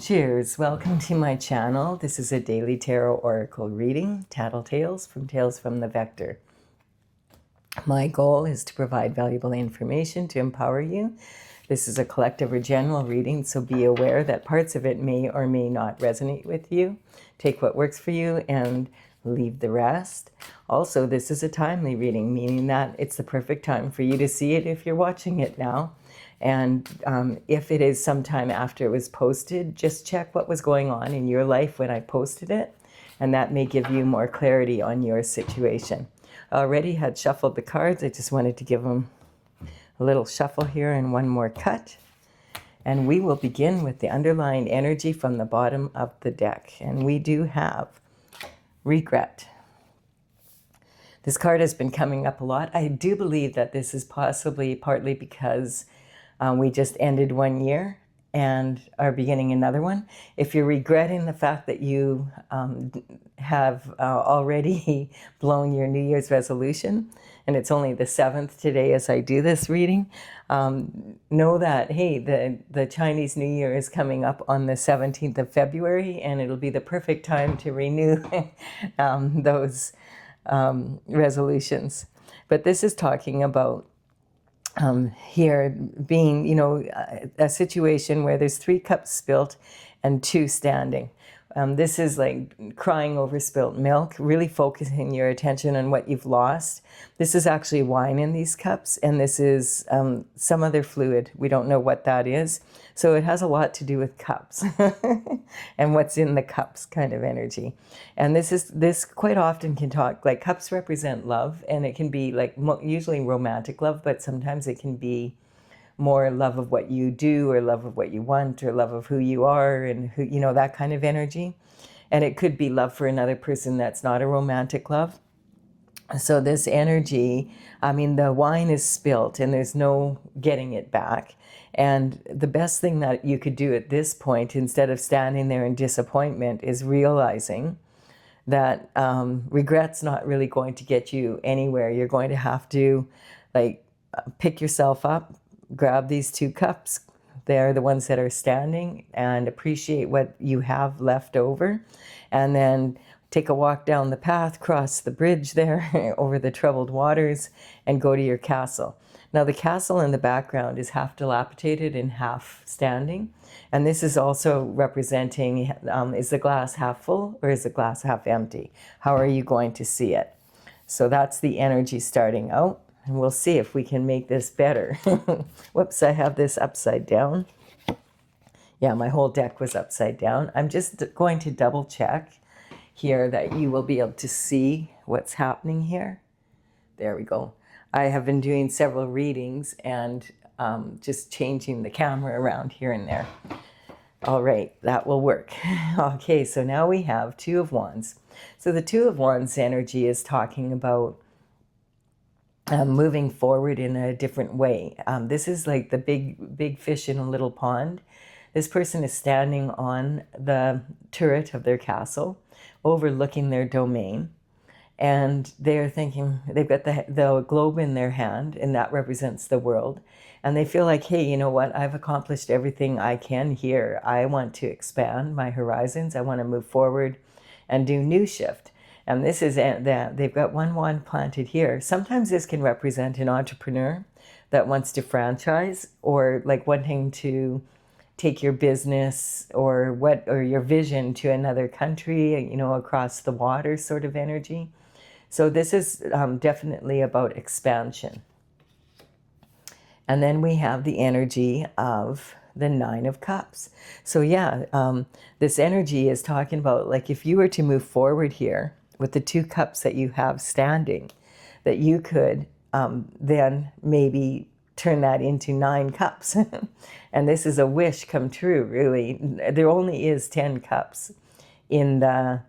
Cheers, welcome to my channel. This is a daily tarot oracle reading, Tattletales from Tales from the Vector. My goal is to provide valuable information to empower you. This is a collective or general reading, so be aware that parts of it may or may not resonate with you. Take what works for you and leave the rest. Also, this is a timely reading, meaning that it's the perfect time for you to see it if you're watching it now. And if it is sometime after it was posted, just check what was going on in your life when I posted it, and that may give you more clarity on your situation. I already had shuffled the cards. I just wanted to give them a little shuffle here and one more cut. And we will begin with the underlying energy from the bottom of the deck. And we do have regret. This card has been coming up a lot. I do believe that this is possibly partly because we just ended one year and are beginning another one. If you're regretting the fact that you have already blown your New Year's resolution, and it's only the 7th today as I do this reading, know that, hey, the Chinese New Year is coming up on the 17th of February, and it'll be the perfect time to renew those resolutions. But this is talking about here being, a situation where there's 3 cups spilt and 2 standing. This is like crying over spilt milk, really focusing your attention on what you've lost. This is actually wine in these cups, and this is some other fluid. We don't know what that is. So it has a lot to do with cups and what's in the cups kind of energy. And this quite often can talk, like cups represent love, and it can be like usually romantic love, but sometimes it can be more love of what you do or love of what you want or love of who you are and who, that kind of energy. And it could be love for another person that's not a romantic love. So this energy, the wine is spilt and there's no getting it back. And the best thing that you could do at this point, instead of standing there in disappointment, is realizing that regret's not really going to get you anywhere. You're going to have to pick yourself up, grab these 2 cups. They're the ones that are standing, and appreciate what you have left over. And then take a walk down the path, cross the bridge there over the troubled waters, and go to your castle. Now the castle in the background is half dilapidated and half standing. And this is also representing, is the glass half full or is the glass half empty? How are you going to see it? So that's the energy starting out. And we'll see if we can make this better. Whoops, I have this upside down. Yeah, my whole deck was upside down. I'm just going to double check here that you will be able to see what's happening here. There we go. I have been doing several readings and just changing the camera around here and there. All right, that will work. Okay, so now we have 2 of Wands. So the 2 of Wands energy is talking about moving forward in a different way. This is like the big fish in a little pond. This person is standing on the turret of their castle, overlooking their domain, and they're thinking, they've got the globe in their hand, and that represents the world. And they feel like, hey, you know what? I've accomplished everything I can here. I want to expand my horizons. I want to move forward and do new shift. And this is that they've got 1 wand planted here. Sometimes this can represent an entrepreneur that wants to franchise, or like wanting to take your business or your vision to another country, across the water sort of energy. So this is definitely about expansion. And then we have the energy of the 9 of Cups. So yeah, this energy is talking about, like, if you were to move forward here with the 2 cups that you have standing, that you could then maybe turn that into 9 cups. And this is a wish come true, really. There only is 10 cups in the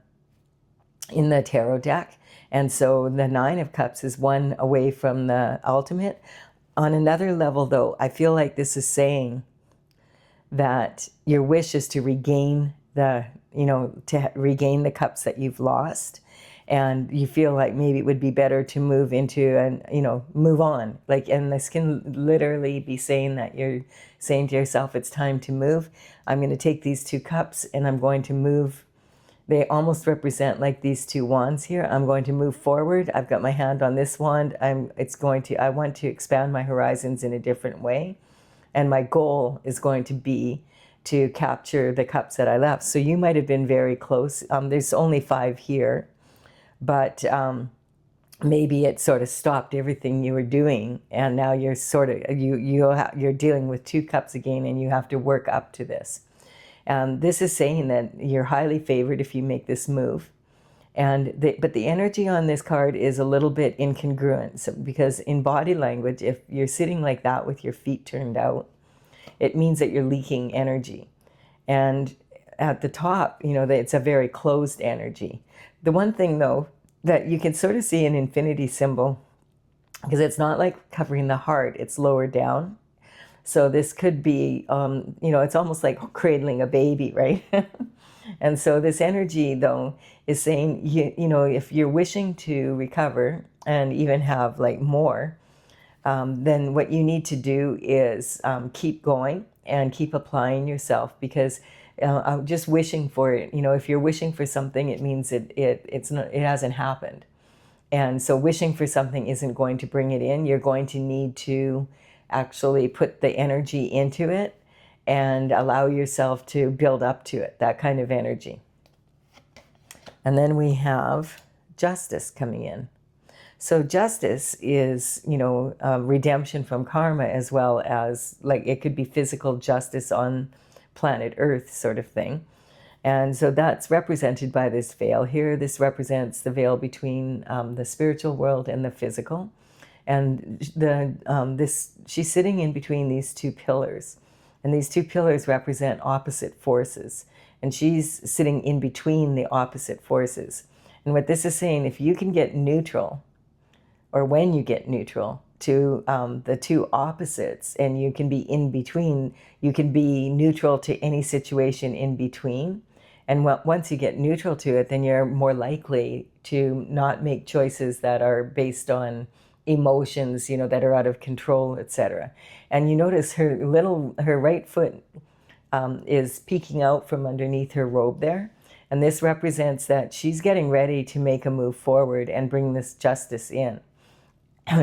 tarot deck. And so the 9 of Cups is 1 away from the ultimate. On another level, though, I feel like this is saying that your wish is to regain to regain the cups that you've lost. and you feel like maybe it would be better to move into and, you know, move on. Like, and this can literally be saying that you're saying to yourself, it's time to move. I'm going to take these 2 cups and I'm going to move. They almost represent like these 2 wands here. I'm going to move forward. I've got my hand on this wand. I want to expand my horizons in a different way. And my goal is going to be to capture the cups that I left. So you might have been very close. There's only 5 here, but maybe it sort of stopped everything you were doing, and now you're sort of you're dealing with 2 cups again, and you have to work up to this. This is saying that you're highly favored if you make this move. But the energy on this card is a little bit incongruent, because in body language, if you're sitting like that with your feet turned out, it means that you're leaking energy. And at the top, you know, it's a very closed energy. The one thing, though, that you can sort of see an infinity symbol, because it's not like covering the heart, it's lower down. So this could be, you know, it's almost like cradling a baby, right? And so this energy, though, is saying, you know, if you're wishing to recover and even have like more, then what you need to do is keep going and keep applying yourself, because just wishing for it, you know, if you're wishing for something, it means it hasn't happened. And so wishing for something isn't going to bring it in. You're going to need to actually put the energy into it and allow yourself to build up to it, that kind of energy. And then we have justice coming in. So justice is, you know, redemption from karma, as well as, like, it could be physical justice on planet Earth sort of thing. And so that's represented by this veil here. This represents the veil between the spiritual world and the physical. And she's sitting in between these 2 pillars. And these 2 pillars represent opposite forces. And she's sitting in between the opposite forces. And what this is saying, if you can get neutral, or when you get neutral to the 2 opposites, and you can be in between, you can be neutral to any situation in between. And once you get neutral to it, then you're more likely to not make choices that are based on emotions, you know, that are out of control, etc. And you notice her right foot is peeking out from underneath her robe there. And this represents that she's getting ready to make a move forward and bring this justice in.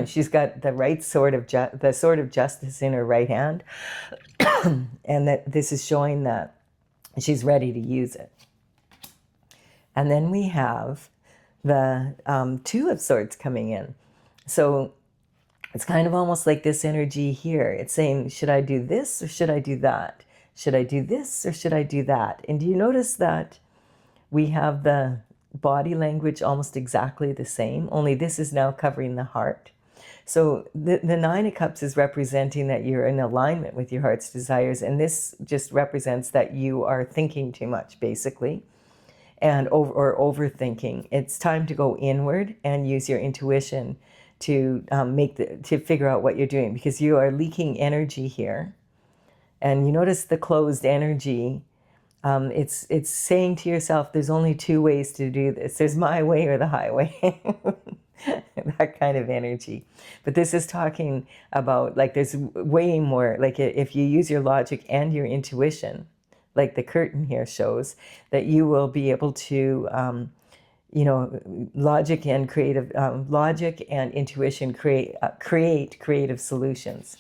She's got the right sword of justice in her right hand, and that this is showing that she's ready to use it. And then we have the 2 of Swords coming in. So it's kind of almost like this energy here. It's saying, should I do this or should I do that? Should I do this or should I do that? And do you notice that we have the body language almost exactly the same, only this is now covering the heart. So the 9 of Cups is representing that you're in alignment with your heart's desires, and this just represents that you are thinking too much, basically, and overthinking. It's time to go inward and use your intuition to figure out what you're doing, because you are leaking energy here. And you notice the closed energy. It's saying to yourself, there's only 2 ways to do this. There's my way or the highway. That kind of energy. But this is talking about, like, there's way more, like, if you use your logic and your intuition, like the curtain here shows, that you will be able to, you know, logic and intuition create creative solutions.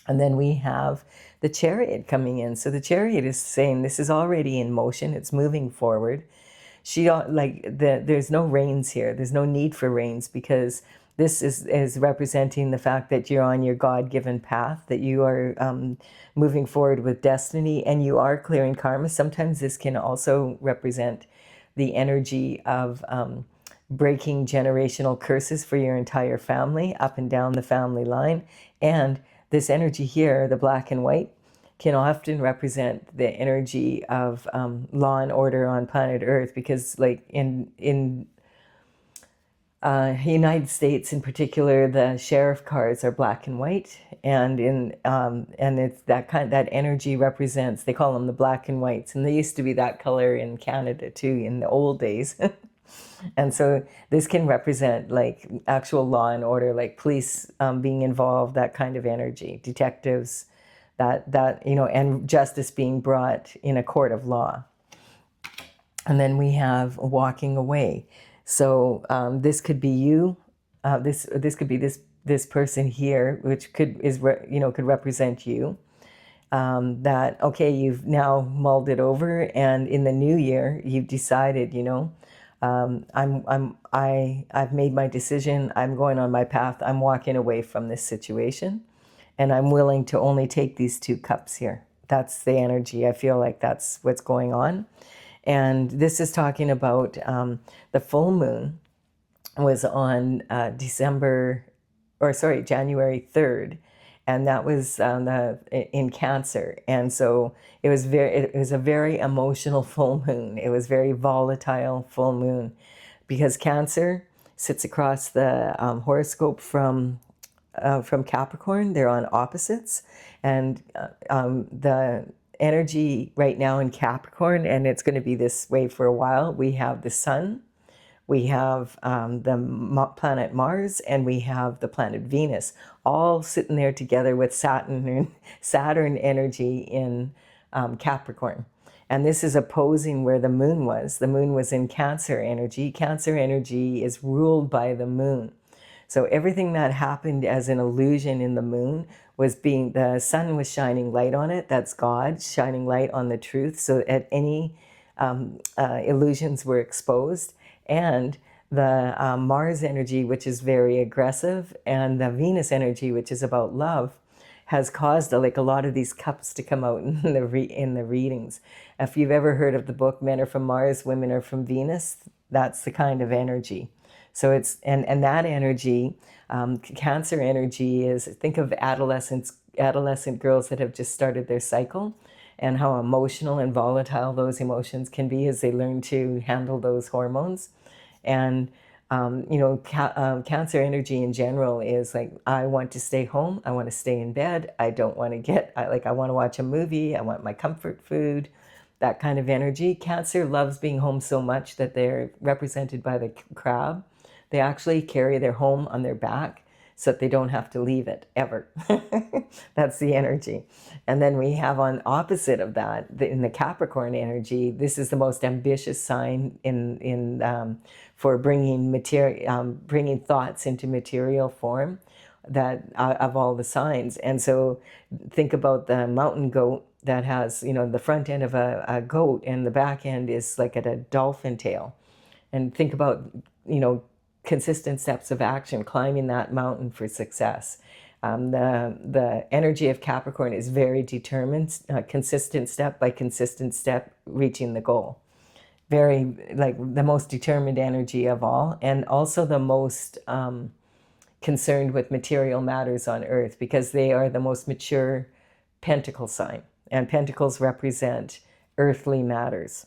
And then we have the Chariot coming in. So the Chariot is saying this is already in motion. It's moving forward. There's no reins here. There's no need for reins, because this is representing the fact that you're on your God-given path, that you are moving forward with destiny, and you are clearing karma. Sometimes this can also represent the energy of breaking generational curses for your entire family, up and down the family line. And this energy here, the black and white, can often represent the energy of law and order on planet Earth, because, like, in United States in particular, the sheriff cars are black and white, and it's that energy represents, they call them the black and whites, and they used to be that color in Canada too in the old days. And so this can represent like actual law and order, like police being involved, that kind of energy, detectives, that you know, and justice being brought in a court of law. And then we have walking away. So this could be you. This could be this person here, which could could represent you. That okay, you've now mulled it over, and in the new year, you've decided, I've made my decision. I'm going on my path. I'm walking away from this situation, and I'm willing to only take these 2 cups here. That's the energy. I feel like that's what's going on. And this is talking about the full moon was on January 3rd, and that was in Cancer. And so it was a very emotional full moon. It was very volatile full moon, because Cancer sits across the horoscope from Capricorn. They're on opposites, and the energy right now in Capricorn, and it's going to be this way for a while. We have the Sun, we have the planet Mars, and we have the planet Venus, all sitting there together with Saturn energy in Capricorn. And this is opposing where the moon was. The moon was in Cancer energy. Cancer energy is ruled by the moon. So everything that happened as an illusion in the moon was the sun was shining light on it. That's God shining light on the truth. So at any illusions were exposed. And the Mars energy, which is very aggressive, and the Venus energy, which is about love, has caused a lot of these cups to come out in the readings. If you've ever heard of the book Men Are From Mars, Women Are From Venus, that's the kind of energy. So it's and that energy, Cancer energy, is, think of adolescent girls that have just started their cycle, and how emotional and volatile those emotions can be as they learn to handle those hormones. And Cancer energy in general is like, I want to stay home, I want to stay in bed, I don't want to I want to watch a movie, I want my comfort food, that kind of energy. Cancer loves being home so much that they're represented by the crab. They actually carry their home on their back so that they don't have to leave it ever. That's the energy. And then we have on opposite of that, in the Capricorn energy, this is the most ambitious sign for bringing thoughts into material form, that of all the signs. And so think about the mountain goat that has, the front end of a goat, and the back end is like at a dolphin tail. And think about, consistent steps of action, climbing that mountain for success. The energy of Capricorn is very determined, consistent step by consistent step, reaching the goal. Very, like, the most determined energy of all, and also the most concerned with material matters on earth, because they are the most mature pentacle sign, and pentacles represent earthly matters,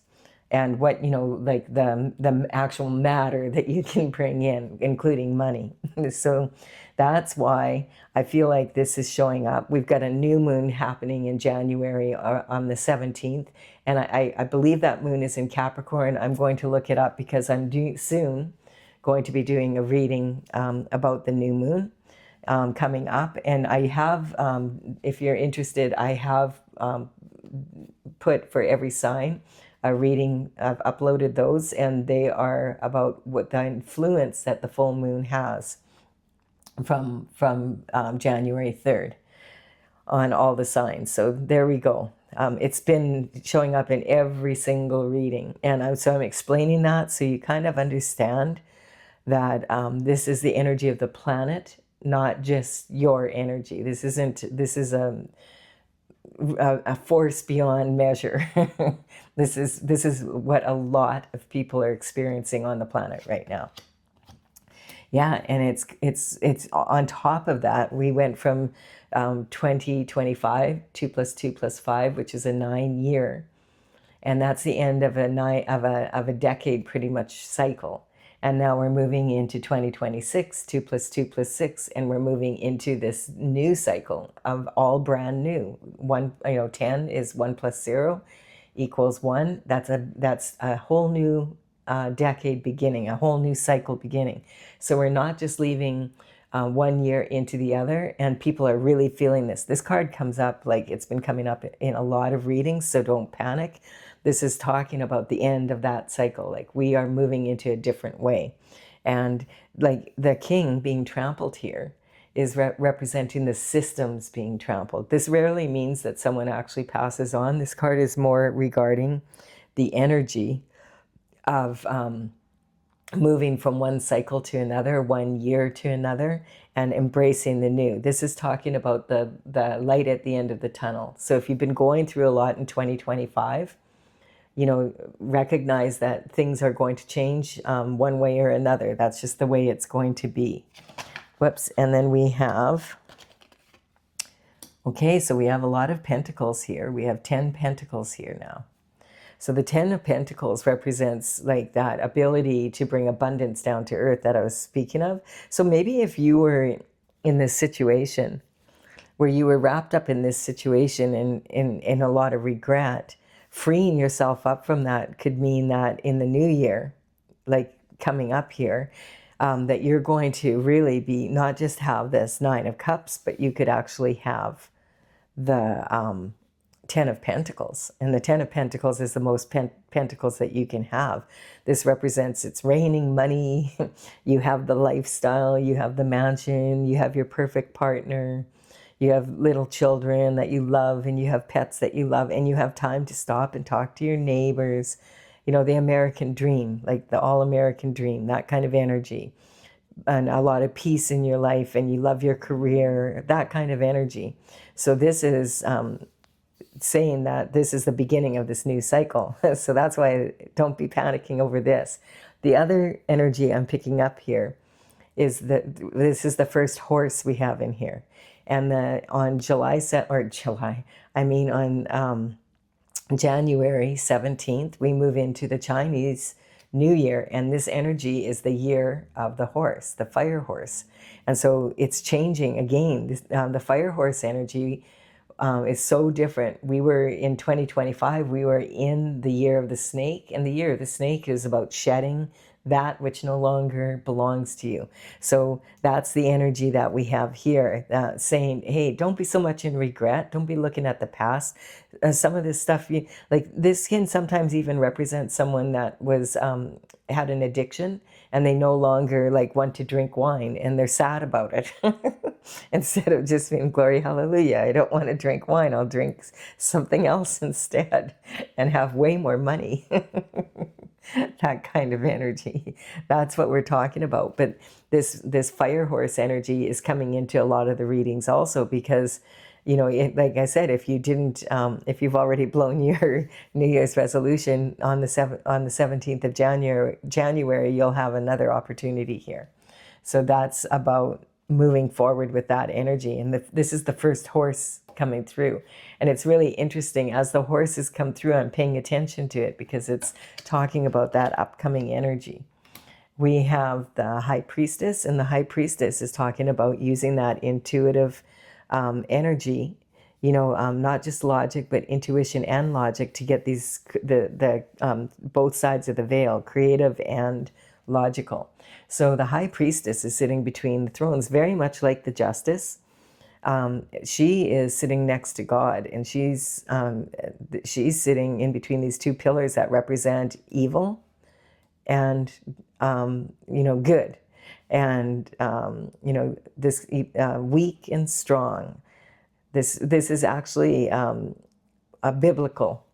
and what, like the actual matter that you can bring in, including money. So that's why I feel like this is showing up. We've got a new moon happening in January on the 17th, and I believe that moon is in Capricorn. I'm going to look it up because I'm soon going to be doing a reading about the new moon coming up. And I have, if you're interested, I have put for every sign a reading. I've uploaded those, and they are about what the influence that the full moon has from January 3rd on all the signs. So there we go. It's been showing up in every single reading, and I'm explaining that so you kind of understand that this is the energy of the planet, not just your energy. This is a force beyond measure. This is what a lot of people are experiencing on the planet right now. Yeah, and it's on top of that, we went from 2025, 2 + 2 + 5, which is a 9-year, and that's the end of a decade pretty much cycle. And now we're moving into 2026, 2 + 2 + 6, and we're moving into this new cycle of all brand new. 10 is 1 + 0 = 1. That's a whole new decade beginning, a whole new cycle beginning. So we're not just leaving 1 year into the other, and people are really feeling this. This card comes up like it's been coming up in a lot of readings, so don't panic. This is talking about the end of that cycle. Like we are moving into a different way. And like the king being trampled here is representing the systems being trampled. This rarely means that someone actually passes on. This card is more regarding the energy of moving from one cycle to another, 1 year to another, and embracing the new. This is talking about the light at the end of the tunnel. So if you've been going through a lot in 2025, you know, recognize that things are going to change one way or another. That's just the way it's going to be. Whoops. And then we have, okay, so we have a lot of pentacles here. We have 10 pentacles here now. So the 10 of Pentacles represents like that ability to bring abundance down to earth that I was speaking of. So maybe if you were in this situation where you were wrapped up in this situation and in a lot of regret, freeing yourself up from that could mean that in the new year, like coming up here, that you're going to really be not just have this 9 of Cups, but you could actually have the 10 of Pentacles. And the 10 of Pentacles is the most pentacles that you can have. This represents it's raining money. You have the lifestyle, you have the mansion, you have your perfect partner, you have little children that you love, and you have pets that you love, and you have time to stop and talk to your neighbors. You know, the American dream, like the all-American dream, that kind of energy. And a lot of peace in your life, and you love your career, that kind of energy. So this is saying that this is the beginning of this new cycle. So that's why don't be panicking over this. The other energy I'm picking up here is that this is the first horse we have in here. And on January 17th, we move into the Chinese New Year, and this energy is the year of the horse, the fire horse. And so it's changing again. The fire horse energy is so different. We were in 2025, we were in the year of the snake, and the year of the snake is about shedding that which no longer belongs to you. So that's the energy that we have here, saying, hey, don't be so much in regret. Don't be looking at the past. Some of this stuff, like this can sometimes even represent someone that was had an addiction, and they no longer like want to drink wine, and they're sad about it. Instead of just being glory, hallelujah, I don't want to drink wine. I'll drink something else instead and have way more money. That kind of energy. That's what we're talking about. But this fire horse energy is coming into a lot of the readings also because, you know, like I said, if you didn't, if you've already blown your New Year's resolution on the 17th of January, you'll have another opportunity here. So that's about moving forward with that energy. And this is the first horse coming through. And it's really interesting. As the horses come through, I'm paying attention to it because it's talking about that upcoming energy. We have the High Priestess, and the High Priestess is talking about using that intuitive energy, you know, not just logic, but intuition and logic to get these, both sides of the veil, creative and logical. So the High Priestess is sitting between the thrones, very much like the Justice. She is sitting next to God, and she's sitting in between these two pillars that represent evil and, you know, good. And, you know, this weak and strong. This is actually a biblical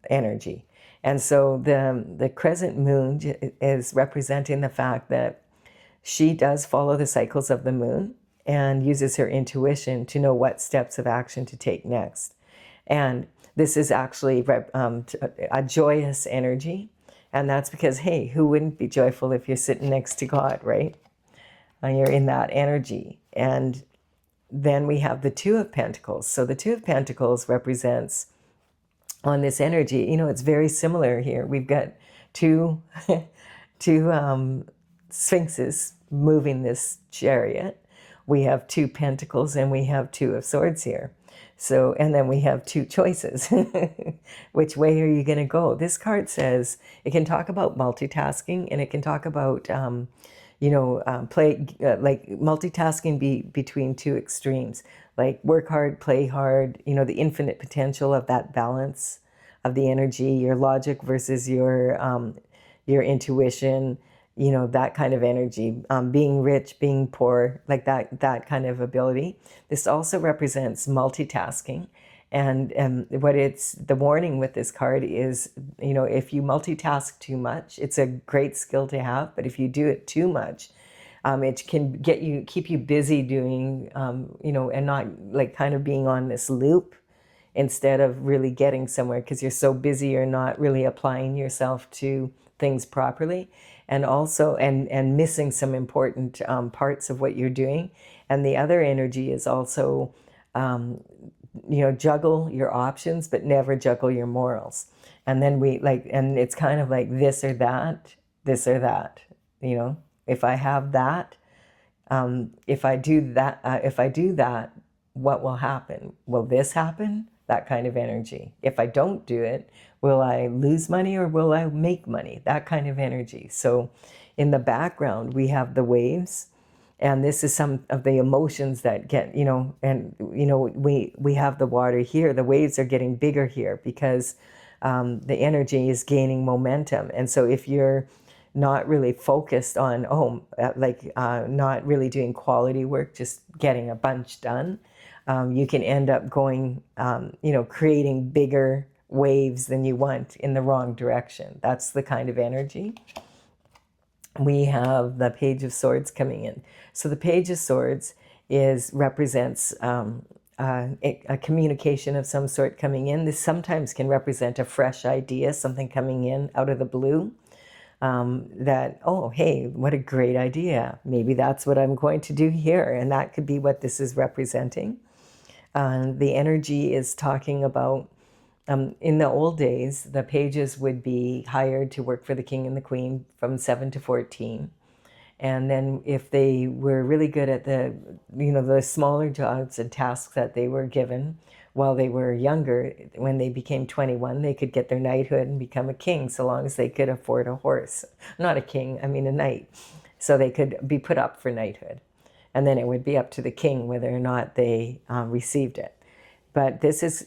energy. And so the crescent moon is representing the fact that she does follow the cycles of the moon and uses her intuition to know what steps of action to take next. And this is actually a joyous energy. And that's because, hey, who wouldn't be joyful if you're sitting next to God, right? And you're in that energy. And then we have the Two of Pentacles. So the Two of Pentacles represents on this energy, you know, it's very similar here. We've got two sphinxes moving this chariot. We have two pentacles and we have Two of Swords here. So, and then we have two choices. Which way are you going to go? This card says it can talk about multitasking, and it can talk about, like multitasking between two extremes, like work hard, play hard, the infinite potential of that balance of the energy, your logic versus your intuition, that kind of energy, being rich, being poor, like that kind of ability. This also represents multitasking. And what it's the warning with this card is, if you multitask too much, it's a great skill to have, but if you do it too much, it can keep you busy doing, and not like kind of being on this loop instead of really getting somewhere, because you're so busy, you're not really applying yourself to things properly, and also and missing some important parts of what you're doing. And the other energy is also, juggle your options, but never juggle your morals. And then and it's kind of like this or that, this or that. If I have that, if I do that, what will happen? Will this happen? That kind of energy. If I don't do it, will I lose money or will I make money? That kind of energy. So in the background, we have the waves, and this is some of the emotions that get, we have the water here. The waves are getting bigger here because the energy is gaining momentum. And so if you're not really focused on, not really doing quality work, just getting a bunch done, you can end up going, creating bigger waves than you want in the wrong direction. That's the kind of energy. We have the Page of Swords coming in. So the Page of Swords represents a communication of some sort coming in. This sometimes can represent a fresh idea, something coming in out of the blue. That, oh, hey, what a great idea. Maybe that's what I'm going to do here. And that could be what this is representing. The energy is talking about, in the old days, the pages would be hired to work for the king and the queen from 7 to 14. And then if they were really good at the smaller jobs and tasks that they were given while they were younger, when they became 21, they could get their knighthood and become a king, so long as they could afford a horse. Not a king, I mean a knight. So they could be put up for knighthood. And then it would be up to the king whether or not they received it. But this is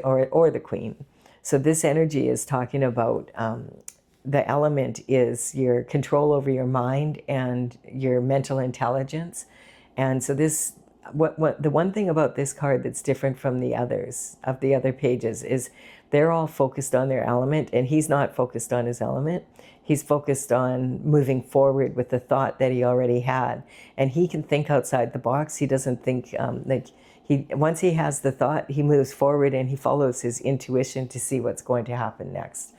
or the queen. So this energy is talking about, the element is your control over your mind and your mental intelligence. And so this, the one thing about this card that's different from the others, of the other pages, is they're all focused on their element, and he's not focused on his element. He's focused on moving forward with the thought that he already had. And he can think outside the box. He doesn't think, once he has the thought, he moves forward and he follows his intuition to see what's going to happen next.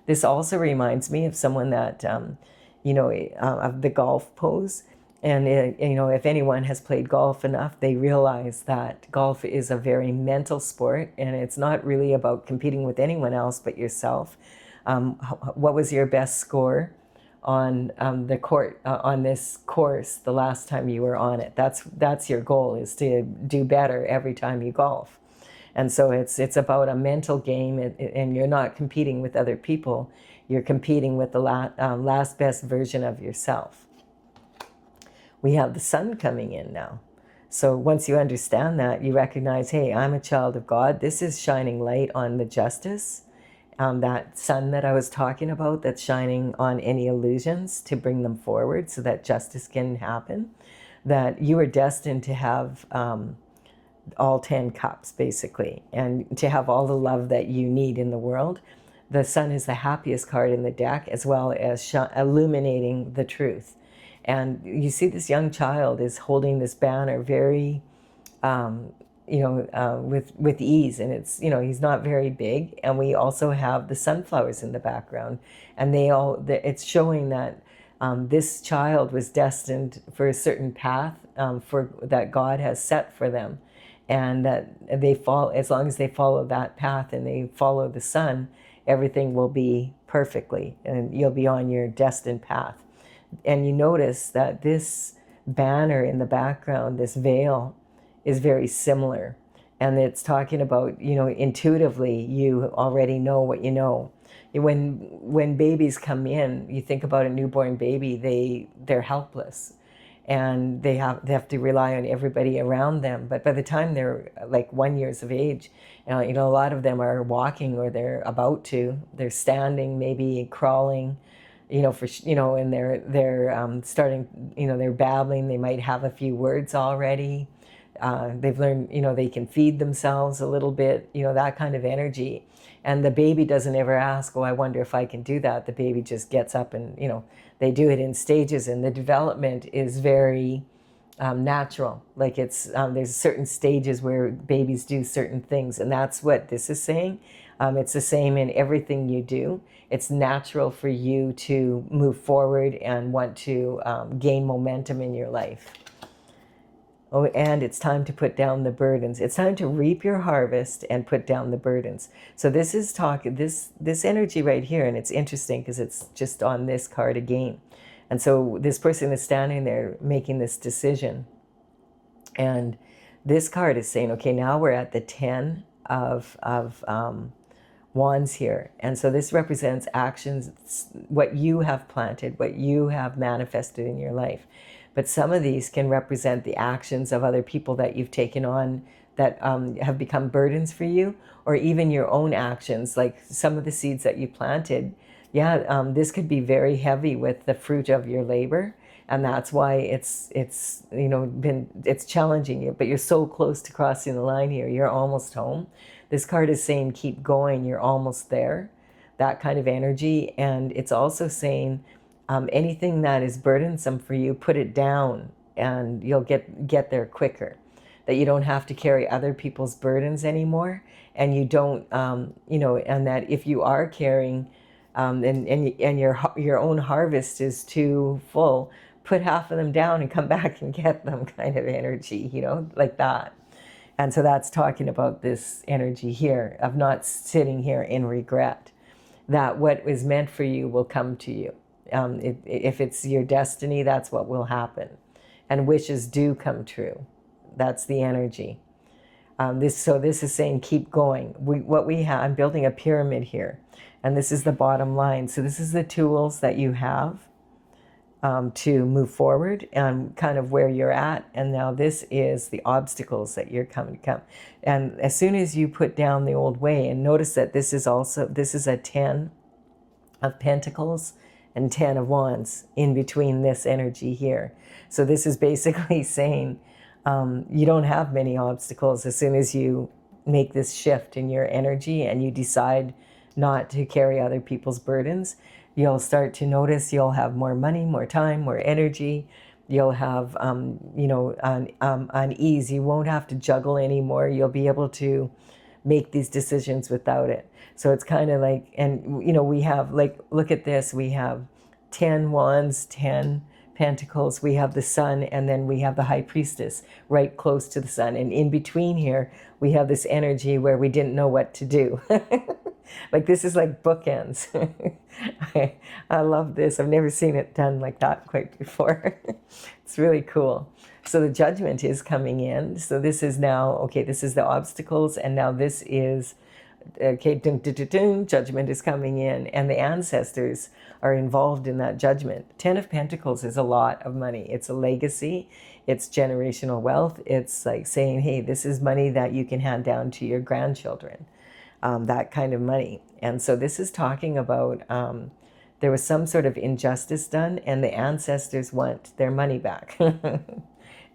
This also reminds me of someone that, of the golf pose. And, if anyone has played golf enough, they realize that golf is a very mental sport, and it's not really about competing with anyone else but yourself. What was your best score on the court, on this course, the last time you were on it? That's your goal, is to do better every time you golf. And so it's about a mental game, and you're not competing with other people. You're competing with the last best version of yourself. We have the sun coming in now. So once you understand that, you recognize, hey, I'm a child of God. This is shining light on the justice, that sun that I was talking about, that's shining on any illusions to bring them forward so that justice can happen. That you are destined to have all 10 cups, basically, and to have all the love that you need in the world. The sun is the happiest card in the deck, as well as illuminating the truth. And you see this young child is holding this banner very, with ease, and it's, he's not very big. And we also have the sunflowers in the background, and it's showing that this child was destined for a certain path, that God has set for them. And that as long as they follow that path and they follow the sun, everything will be perfectly, and you'll be on your destined path. And you notice that this banner in the background, this veil, is very similar. And it's talking about, intuitively, you already know what you know. When babies come in, you think about a newborn baby, they're helpless, and they have to rely on everybody around them. But by the time they're like 1 years of age, a lot of them are walking, or they're standing, maybe crawling, and they're starting, they're babbling. They might have a few words already. They've learned, they can feed themselves a little bit, that kind of energy. And the baby doesn't ever ask, oh, I wonder if I can do that. The baby just gets up and, they do it in stages. And the development is very natural. Like there's certain stages where babies do certain things. And that's what this is saying. It's the same in everything you do. It's natural for you to move forward and want to gain momentum in your life. Oh, and it's time to put down the burdens. It's time to reap your harvest and put down the burdens. So this is this energy right here, and it's interesting because it's just on this card again. And so this person is standing there making this decision. And this card is saying, okay, now we're at the 10 of Wands here. And so this represents actions, what you have planted, what you have manifested in your life. But some of these can represent the actions of other people that you've taken on that have become burdens for you, or even your own actions, like some of the seeds that you planted. Yeah, this could be very heavy with the fruit of your labor. And that's why it's challenging you, but you're so close to crossing the line here. You're almost home. This card is saying, keep going. You're almost there. That kind of energy. And it's also saying, anything that is burdensome for you, put it down, and you'll get there quicker. That you don't have to carry other people's burdens anymore, and you don't, and that if you are carrying, and your own harvest is too full, put half of them down and come back and get them, kind of energy, like that. And so that's talking about this energy here of not sitting here in regret. That what is meant for you will come to you. If it's your destiny, that's what will happen. And wishes do come true. That's the energy. This is saying keep going. I'm building a pyramid here. And this is the bottom line. So this is the tools that you have to move forward and kind of where you're at. And now this is the obstacles that you're coming to come. And as soon as you put down the old way, and notice that this is a 10 of Pentacles and 10 of Wands in between this energy here. So this is basically saying you don't have many obstacles as soon as you make this shift in your energy and you decide not to carry other people's burdens. You'll start to notice you'll have more money, more time, more energy. You'll have, unease. You won't have to juggle anymore. You'll be able to make these decisions without it. So it's kind of like, and we have, like, look at this. We have 10 Wands, 10 Pentacles. We have the Sun, and then we have the High Priestess right close to the Sun. And in between here, we have this energy where we didn't know what to do. Like, this is like bookends. I love this. I've never seen it done like that quite before. It's really cool. So the Judgment is coming in. So this is now, okay, this is the obstacles, and now this is, okay, Judgment is coming in, and the ancestors are involved in that judgment. 10 of Pentacles is a lot of money. It's a legacy. It's generational wealth. It's like saying, hey, this is money that you can hand down to your grandchildren. That kind of money. And so this is talking about there was some sort of injustice done, and the ancestors want their money back.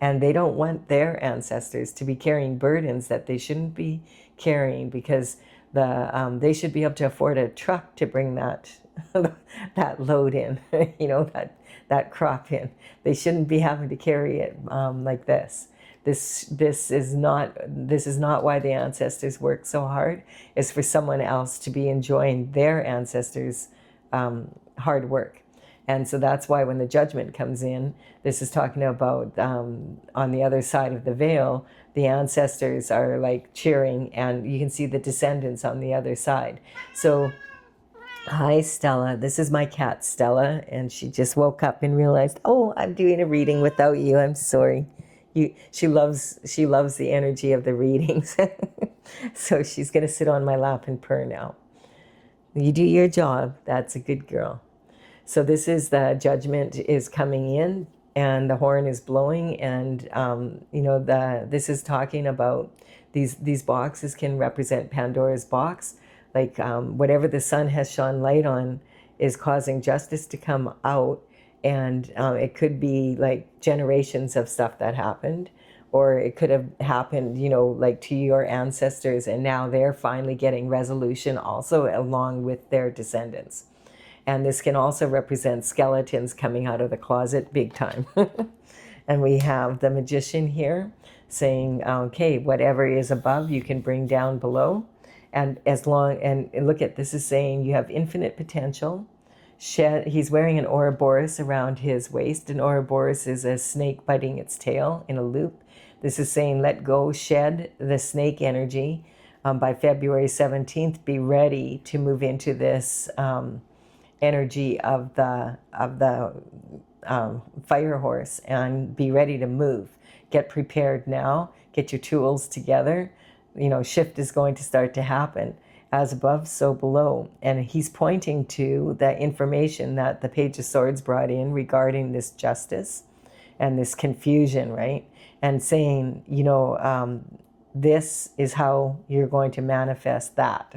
And they don't want their ancestors to be carrying burdens that they shouldn't be carrying, because they should be able to afford a truck to bring that that load in, that crop in. They shouldn't be having to carry it like this. This is not why the ancestors work so hard. It's for someone else to be enjoying their ancestors' hard work. And so that's why when the Judgment comes in, this is talking about on the other side of the veil, the ancestors are like cheering, and you can see the descendants on the other side. So, hi, Stella. This is my cat, Stella, and she just woke up and realized, oh, I'm doing a reading without you. I'm sorry. She loves the energy of the readings. So she's going to sit on my lap and purr now. You do your job. That's a good girl. So this is the judgment is coming in, and the horn is blowing, and this is talking about these boxes can represent Pandora's box, like whatever the sun has shone light on is causing justice to come out, and it could be like generations of stuff that happened, or it could have happened, like to your ancestors, and now they're finally getting resolution also along with their descendants. And this can also represent skeletons coming out of the closet big time. And we have the magician here saying, okay, whatever is above, you can bring down below. And look at this is saying you have infinite potential. He's wearing an Ouroboros around his waist. An Ouroboros is a snake biting its tail in a loop. This is saying let go, shed the snake energy. By February 17th, be ready to move into this energy of the fire horse and be ready to move. Get prepared now. Get your tools together. Shift is going to start to happen. As above, so below. And he's pointing to the information that the Page of Swords brought in regarding this justice and this confusion, right? And saying, this is how you're going to manifest that.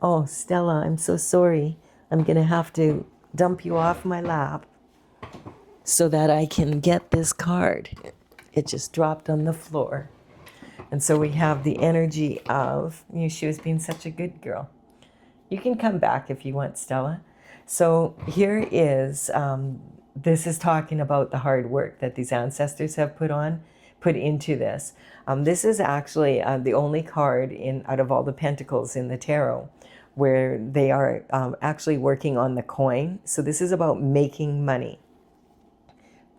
Oh, Stella, I'm so sorry. I'm going to have to dump you off my lap so that I can get this card. It just dropped on the floor. And so we have the energy of, she was being such a good girl. You can come back if you want, Stella. So here is, this is talking about the hard work that these ancestors have put into this. This is actually the only card out of all the pentacles in the tarot where they are actually working on the coin. So this is about making money,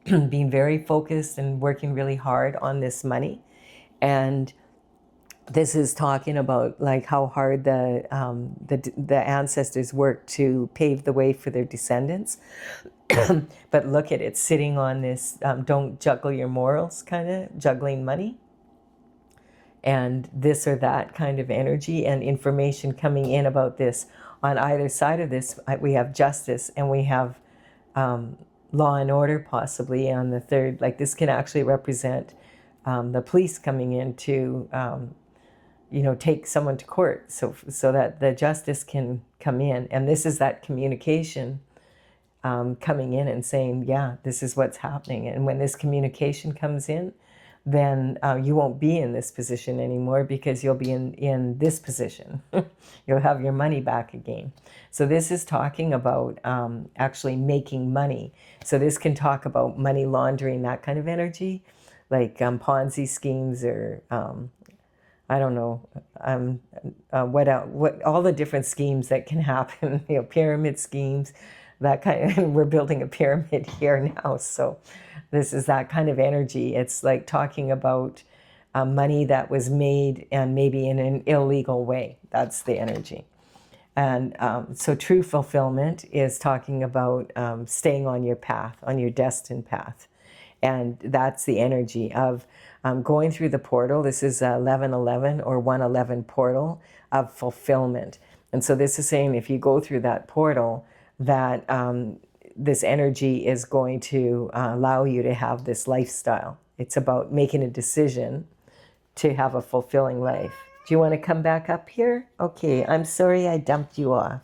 being very focused and working really hard on this money. And this is talking about like how hard the ancestors worked to pave the way for their descendants. But look at it sitting on this don't juggle your morals, kind of juggling money and this or that kind of energy and information coming in about this. On either side of this, we have justice and we have law and order possibly on the third. Like this can actually represent the police coming in to take someone to court so that the justice can come in. And this is that communication coming in and saying, yeah, this is what's happening. And when this communication comes in, then you won't be in this position anymore because you'll be in this position. You'll have your money back again. So this is talking about actually making money. So this can talk about money laundering, that kind of energy, like Ponzi schemes or I don't know, what all the different schemes that can happen, pyramid schemes, that kind of, and we're building a pyramid here now. So this is that kind of energy. It's like talking about money that was made and maybe in an illegal way. That's the energy. And so true fulfillment is talking about staying on your path, on your destined path. And that's the energy of going through the portal. This is 1111 or 111 portal of fulfillment. And so this is saying if you go through that portal, that this energy is going to allow you to have this lifestyle. It's about making a decision to have a fulfilling life. Do you want to come back up here? Okay, I'm sorry I dumped you off.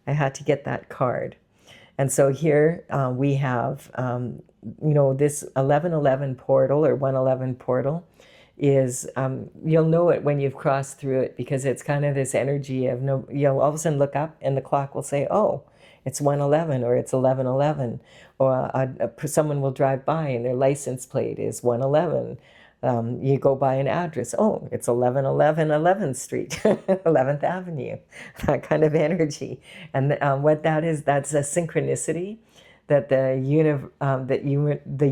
I had to get that card. And so here we have, this 1111 portal or 111 portal is, you'll know it when you've crossed through it because it's kind of this energy of, you'll all of a sudden look up and the clock will say, oh, it's 111 or it's 1111. Or someone will drive by and their license plate is 111. You go by an address, oh, it's 1111 11th Street, 11th Avenue, that kind of energy. And what that is, that's a synchronicity that the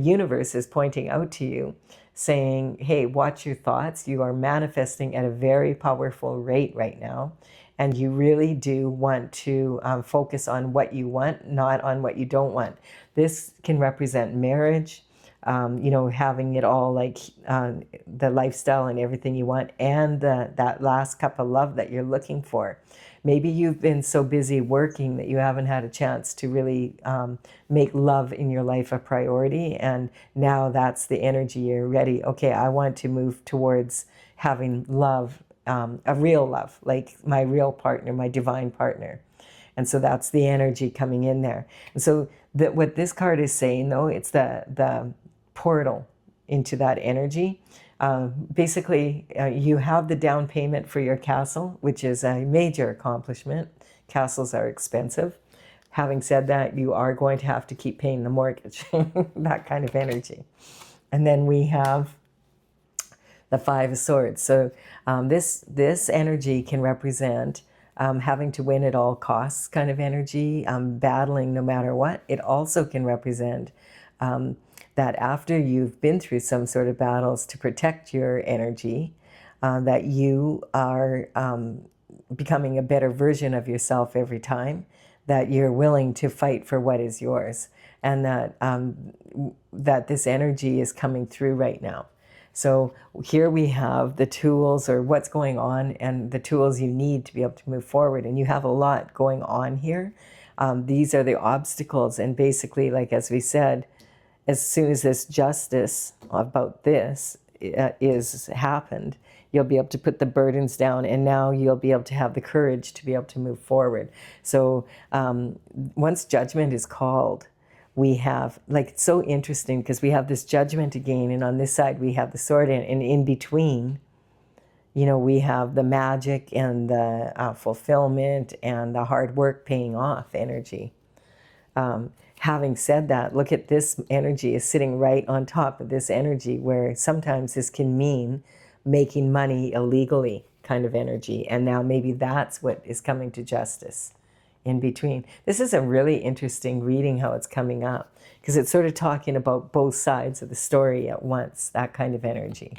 universe is pointing out to you, saying, hey, watch your thoughts. You are manifesting at a very powerful rate right now. And you really do want to focus on what you want, not on what you don't want. This can represent marriage, you know, having it all, like the lifestyle and everything you want, and that last cup of love that you're looking for. Maybe you've been so busy working that you haven't had a chance to really make love in your life a priority, and now that's the energy. You're ready. Okay, I want to move towards having love, a real love, like my real partner, my divine partner. And so that's the energy coming in there. And so what this card is saying, though, it's the portal into that energy. Basically, you have the down payment for your castle, which is a major accomplishment. Castles are expensive. Having said that, you are going to have to keep paying the mortgage, that kind of energy. And then we have the Five of Swords. So this energy can represent having to win at all costs kind of energy, battling no matter what. It also can represent that after you've been through some sort of battles to protect your energy, that you are becoming a better version of yourself every time, that you're willing to fight for what is yours, and that this energy is coming through right now. So here we have the tools, or what's going on, and the tools you need to be able to move forward. And you have a lot going on here. These are the obstacles. And basically, like as we said, as soon as this justice about this is happened, you'll be able to put the burdens down, and now you'll be able to have the courage to be able to move forward. So once judgment is called, we have, like, it's so interesting because we have this judgment again, and on this side we have the sword, and in between, you know, we have the magic and the fulfillment and the hard work paying off energy. Having said that, look at this energy is sitting right on top of this energy, where sometimes this can mean making money illegally kind of energy. And now maybe that's what is coming to justice in between. This is a really interesting reading, how it's coming up, because it's sort of talking about both sides of the story at once, that kind of energy.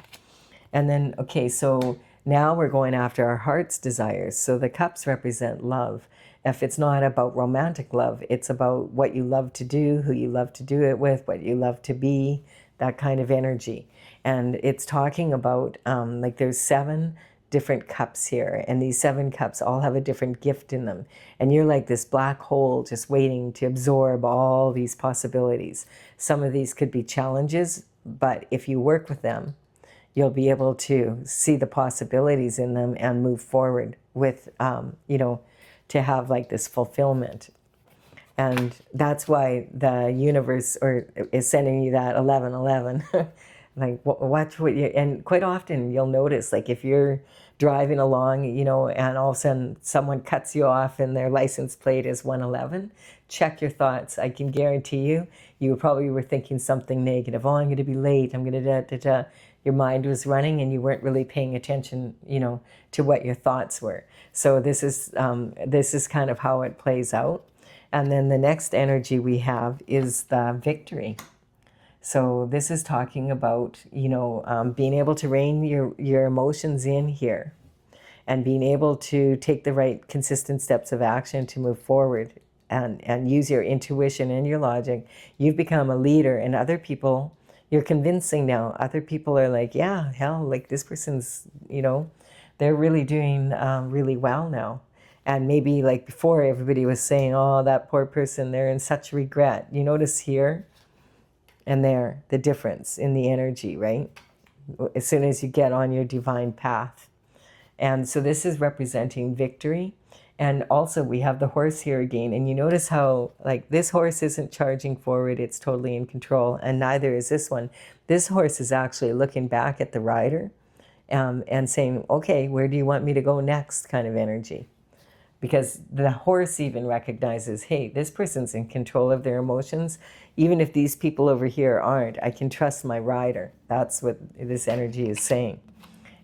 And then, okay, so now we're going after our heart's desires. So the cups represent love. If it's not about romantic love, it's about what you love to do, who you love to do it with, what you love to be, that kind of energy. And it's talking about, like, there's 7 different cups here, and these 7 cups all have a different gift in them. And you're like this black hole just waiting to absorb all these possibilities. Some of these could be challenges, but if you work with them, you'll be able to see the possibilities in them and move forward with, you know, to have like this fulfillment. And that's why the universe is sending you that 1111. Like, watch what you, and quite often you'll notice, like, if you're driving along, you know, and all of a sudden someone cuts you off and their license plate is 111, check your thoughts. I can guarantee you probably were thinking something negative. Oh, I'm going to be late. I'm going to Your mind was running and you weren't really paying attention, you know, to what your thoughts were. So this is kind of how it plays out. And then the next energy we have is the victory. So this is talking about, you know, being able to rein your emotions in here, and being able to take the right consistent steps of action to move forward, and use your intuition and your logic. You've become a leader, and other people, you're convincing now. Other people are like, yeah, hell, like, this person's, you know, they're really doing really well now. And maybe, like, before, everybody was saying, oh, that poor person, they're in such regret. You notice here and there the difference in the energy, right? As soon as you get on your divine path. And so this is representing victory. And also we have the horse here again. And you notice how, like, this horse isn't charging forward. It's totally in control. And neither is this one. This horse is actually looking back at the rider and saying, okay, where do you want me to go next, kind of energy. Because the horse even recognizes, hey, this person's in control of their emotions. Even if these people over here aren't, I can trust my rider. That's what this energy is saying.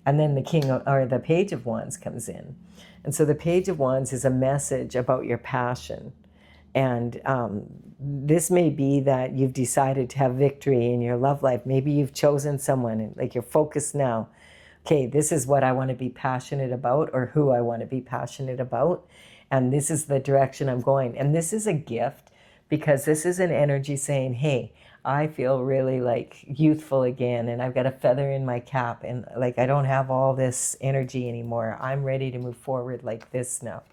And then the Page of Wands comes in. And so the Page of Wands is a message about your passion. And this may be that you've decided to have victory in your love life. Maybe you've chosen someone, and, like, you're focused now. Okay, this is what I want to be passionate about, or who I want to be passionate about. And this is the direction I'm going. And this is a gift, because this is an energy saying, hey, I feel really like youthful again, and I've got a feather in my cap, and like I don't have all this energy anymore. I'm ready to move forward like this now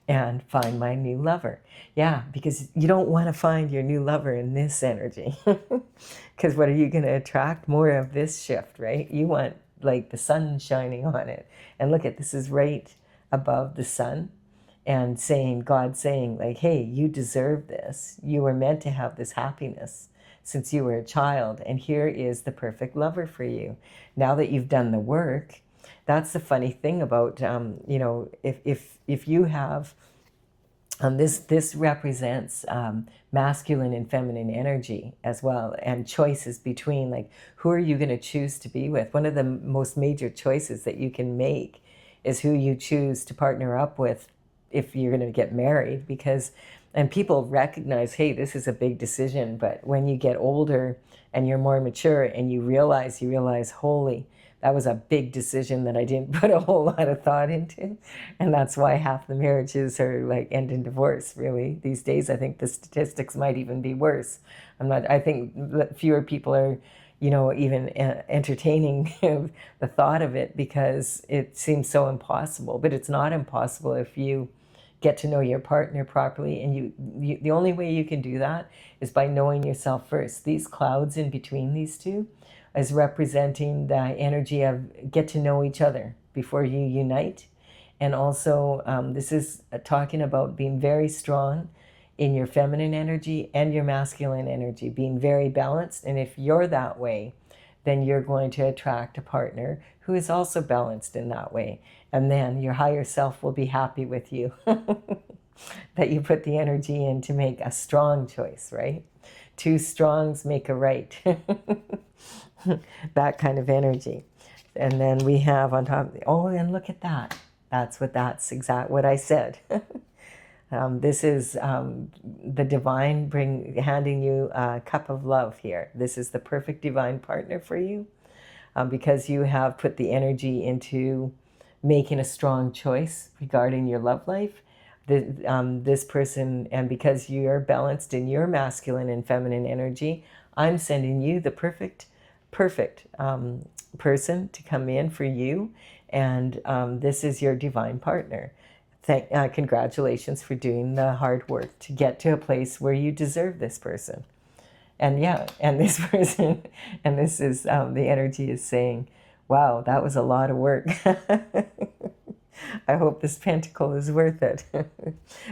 and find my new lover. Yeah, because you don't want to find your new lover in this energy. Because what are you going to attract? More of this shift, right? You want like the sun shining on it. And look at this is right above the sun, and saying, God saying like, hey, you deserve this. You were meant to have this happiness since you were a child. And here is the perfect lover for you. Now that you've done the work, that's the funny thing about, you know, if you have, this represents masculine and feminine energy as well, and choices between like, who are you going to choose to be with? One of the most major choices that you can make is who you choose to partner up with if you're going to get married, because, and people recognize, hey, this is a big decision, but when you get older and you're more mature and you realize, holy, that was a big decision that I didn't put a whole lot of thought into. And that's why half the marriages are like end in divorce, really. These days, I think the statistics might even be worse. I think that fewer people are, you know, even entertaining the thought of it, because it seems so impossible. But it's not impossible if you get to know your partner properly. And the only way you can do that is by knowing yourself first. These clouds in between these two is representing the energy of get to know each other before you unite. And also, this is talking about being very strong in your feminine energy and your masculine energy, being very balanced. And if you're that way, then you're going to attract a partner who is also balanced in that way. And then your higher self will be happy with you that you put the energy in to make a strong choice, right? Two strongs make a right. That kind of energy. And then we have on top, oh, and look at that. That's exact what I said. This is the divine handing you a cup of love here. This is the perfect divine partner for you, because you have put the energy into making a strong choice regarding your love life. This person, and because you're balanced in your masculine and feminine energy, I'm sending you the perfect person to come in for you. And this is your divine partner. Congratulations for doing the hard work to get to a place where you deserve this person. And yeah, and this person, and this is, the energy is saying, wow, that was a lot of work. I hope this pentacle is worth it.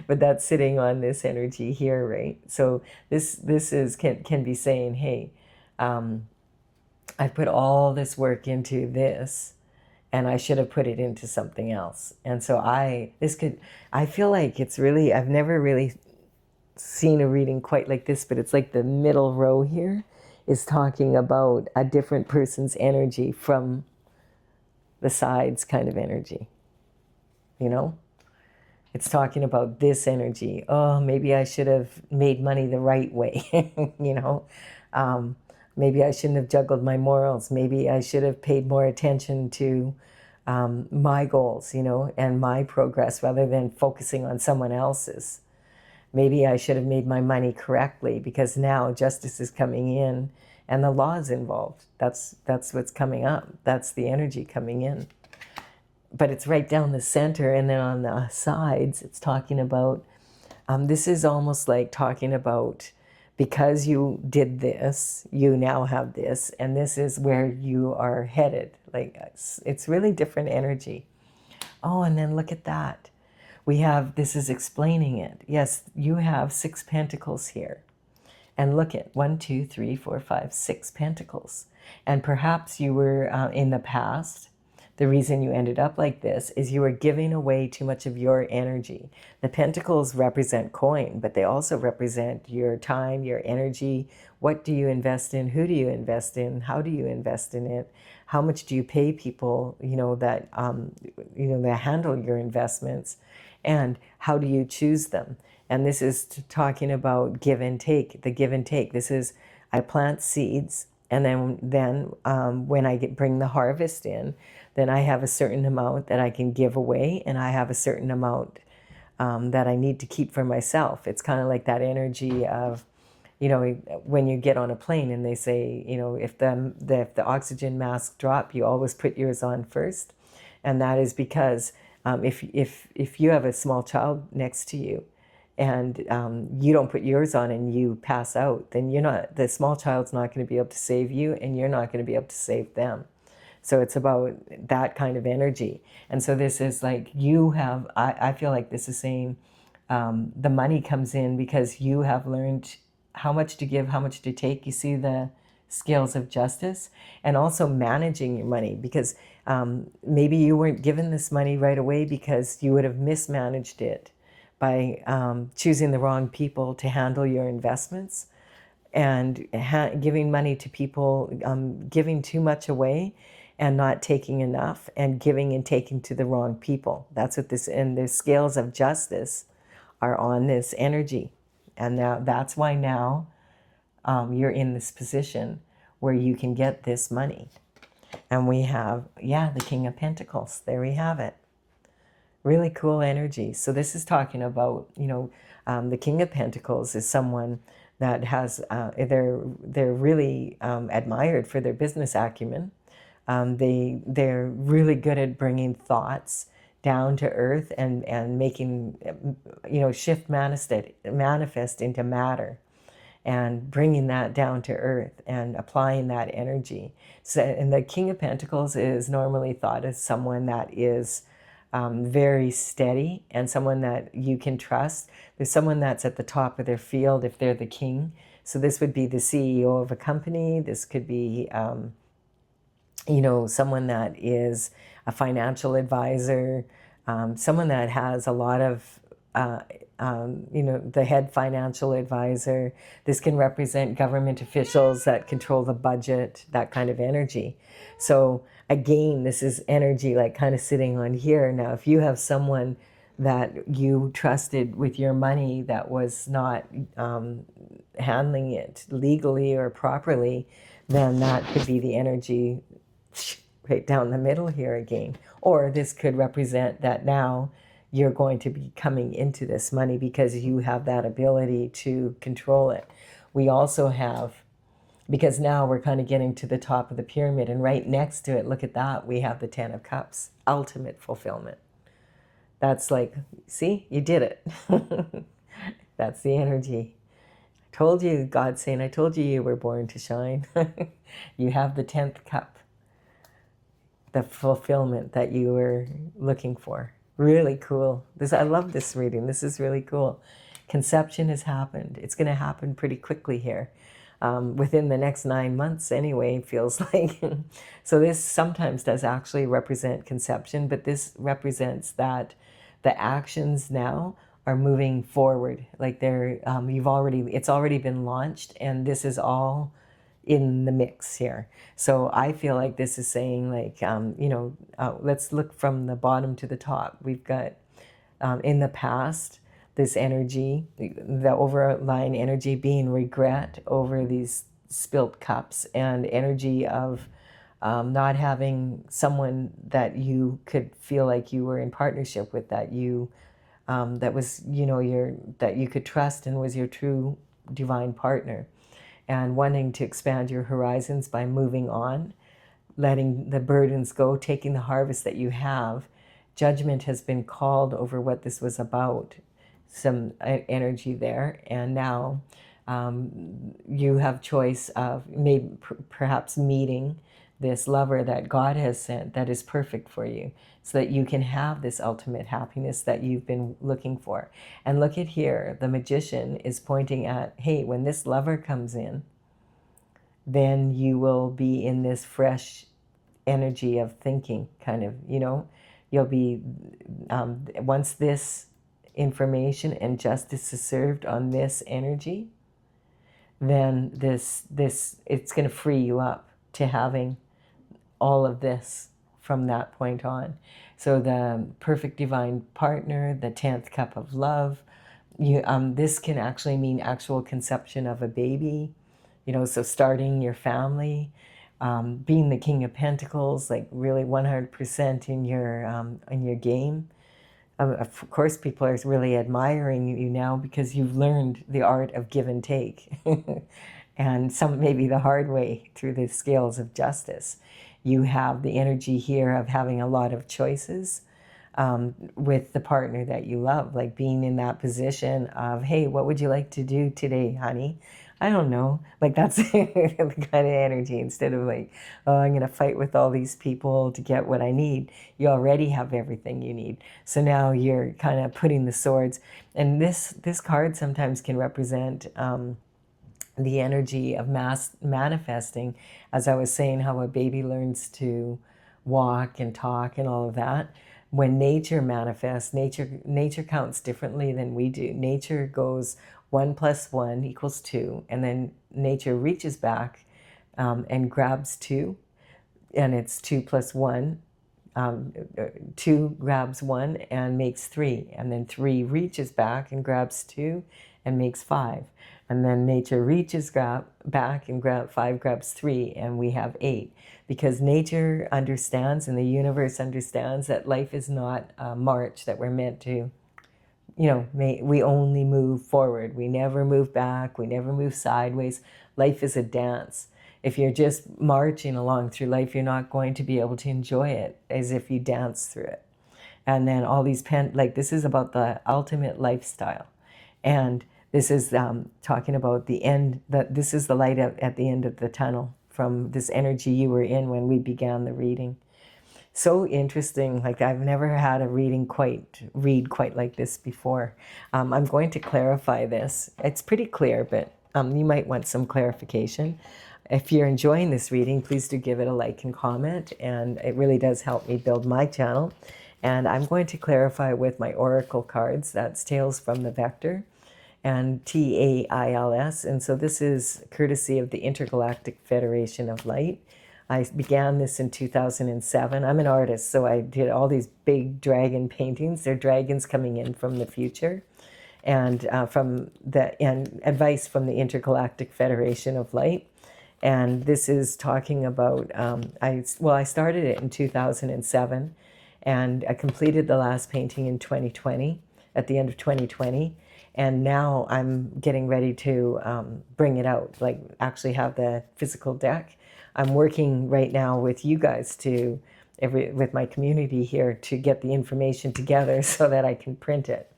But that's sitting on this energy here, right? So this is can be saying, hey, I put all this work into this, and I should have put it into something else. And so I feel like it's really, I've never really seen a reading quite like this, but it's like the middle row here is talking about a different person's energy from the sides kind of energy, you know? It's talking about this energy. Oh, maybe I should have made money the right way, you know? Maybe I shouldn't have juggled my morals. Maybe I should have paid more attention to my goals, you know, and my progress rather than focusing on someone else's. Maybe I should have made my money correctly, because now justice is coming in and the law is involved. That's what's coming up. That's the energy coming in. But it's right down the center, and then on the sides, it's talking about, this is almost like talking about, because you did this, you now have this, and this is where you are headed. Like, it's really different energy. Oh, and then look at that. We have, this is explaining it. Yes, you have 6 pentacles here. And look at 1, 2, 3, 4, 5, 6 pentacles. And perhaps you were, in the past, the reason you ended up like this is you were giving away too much of your energy. The pentacles represent coin, but they also represent your time, your energy. What do you invest in? Who do you invest in? How do you invest in it? How much do you pay people, you know, that handle your investments? And how do you choose them? And this is talking about give and take, the give and take. This is, I plant seeds, and then when I bring the harvest in, then I have a certain amount that I can give away, and I have a certain amount that I need to keep for myself. It's kind of like that energy of you know, when you get on a plane and they say, you know, if the oxygen masks drop, you always put yours on first. And that is because if you have a small child next to you and you don't put yours on and you pass out, then the small child's not going to be able to save you, and you're not going to be able to save them. So it's about that kind of energy. And so this is like I feel like this is saying the money comes in because you have learned how much to give, how much to take. You see the scales of justice, and also managing your money, because maybe you weren't given this money right away because you would have mismanaged it by choosing the wrong people to handle your investments, and giving money to people, giving too much away and not taking enough, and giving and taking to the wrong people. That's what this, and the scales of justice are on this energy. And now that's why now you're in this position where you can get this money. And we have, yeah, the King of Pentacles. There we have it. Really cool energy. So this is talking about, you know, the King of Pentacles is someone that has, they're really admired for their business acumen. They're really good at bringing thoughts down to earth, and making, you know, shift manifest into matter, and bringing that down to earth and applying that energy. So, and the King of Pentacles is normally thought as someone that is very steady, and someone that you can trust. There's someone that's at the top of their field if they're the king. So this would be the CEO of a company. This could be, you know, someone that is a financial advisor, someone that has a lot of, you know, the head financial advisor. This can represent government officials that control the budget, that kind of energy. So again, this is energy like kind of sitting on here. Now, if you have someone that you trusted with your money that was not handling it legally or properly, then that could be the energy right down the middle here again. Or this could represent that now you're going to be coming into this money because you have that ability to control it. We also have, because now we're kind of getting to the top of the pyramid, and right next to it, look at that, we have the Ten of Cups, ultimate fulfillment. That's like, see, you did it. That's the energy. I told you, God's saying, I told you you were born to shine. You have the 10th cup, the fulfillment that you were looking for. Really cool. I love this reading. This is really cool. Conception has happened. It's going to happen pretty quickly here. Within the next 9 months anyway, feels like. So this sometimes does actually represent conception, but this represents that the actions now are moving forward. Like it's already been launched, and this is all in the mix here. So I feel like this is saying, like, you know, let's look from the bottom to the top. We've got in the past, this energy, the overlying energy being regret over these spilt cups, and energy of not having someone that you could feel like you were in partnership with, that you that was, you know, that you could trust and was your true divine partner, and wanting to expand your horizons by moving on, letting the burdens go, taking the harvest that you have. Judgment has been called over what this was about, some energy there, and now you have choice of maybe perhaps meeting this lover that God has sent that is perfect for you, so that you can have this ultimate happiness that you've been looking for. And look at here, the Magician is pointing at, hey, when this lover comes in, then you will be in this fresh energy of thinking, kind of, you know, you'll be, once this information and justice is served on this energy, then it's going to free you up to having all of this from that point on. So the perfect divine partner, the 10th cup of love, this can actually mean actual conception of a baby, you know, so starting your family, being the King of Pentacles, like really 100% in your game. Of course, people are really admiring you now because you've learned the art of give and take. And some maybe the hard way through the scales of justice. You have the energy here of having a lot of choices with the partner that you love, like being in that position of, hey, what would you like to do today, honey? I don't know. Like that's the kind of energy. Instead of like, oh, I'm going to fight with all these people to get what I need. You already have everything you need. So now you're kind of putting the swords. And this card sometimes can represent the energy of manifesting. As I was saying, how a baby learns to walk and talk and all of that. When nature manifests, nature counts differently than we do. Nature goes 1 + 1 = 2, and then nature reaches back and grabs 2, and it's 2 + 1. 2 grabs 1 and makes 3, and then 3 reaches back and grabs 2 and makes 5, and then nature reaches back and 5 grabs 3, and we have 8, because nature understands and the universe understands that life is not a march that we're meant to, we only move forward. We never move back. We never move sideways. Life is a dance. If you're just marching along through life, you're not going to be able to enjoy it as if you dance through it. And then all these this is about the ultimate lifestyle. And this is talking about the end, that this is the light at the end of the tunnel from this energy you were in when we began the reading. So interesting. Like I've never had a read quite like this before. I'm going to clarify this. It's pretty clear, but you might want some clarification. If you're enjoying this reading, please do give it a like and comment, and it really does help me build my channel. And I'm going to clarify with my oracle cards. That's Tales from the Vector and TAILS. And so this is courtesy of the Intergalactic Federation of Light. I began this in 2007. I'm an artist, so I did all these big dragon paintings. They're dragons coming in from the future, and advice from the Intergalactic Federation of Light. And this is talking about, I started it in 2007, and I completed the last painting in 2020, at the end of 2020. And now I'm getting ready to bring it out, like actually have the physical deck. I'm working right now with you guys with my community here to get the information together so that I can print it.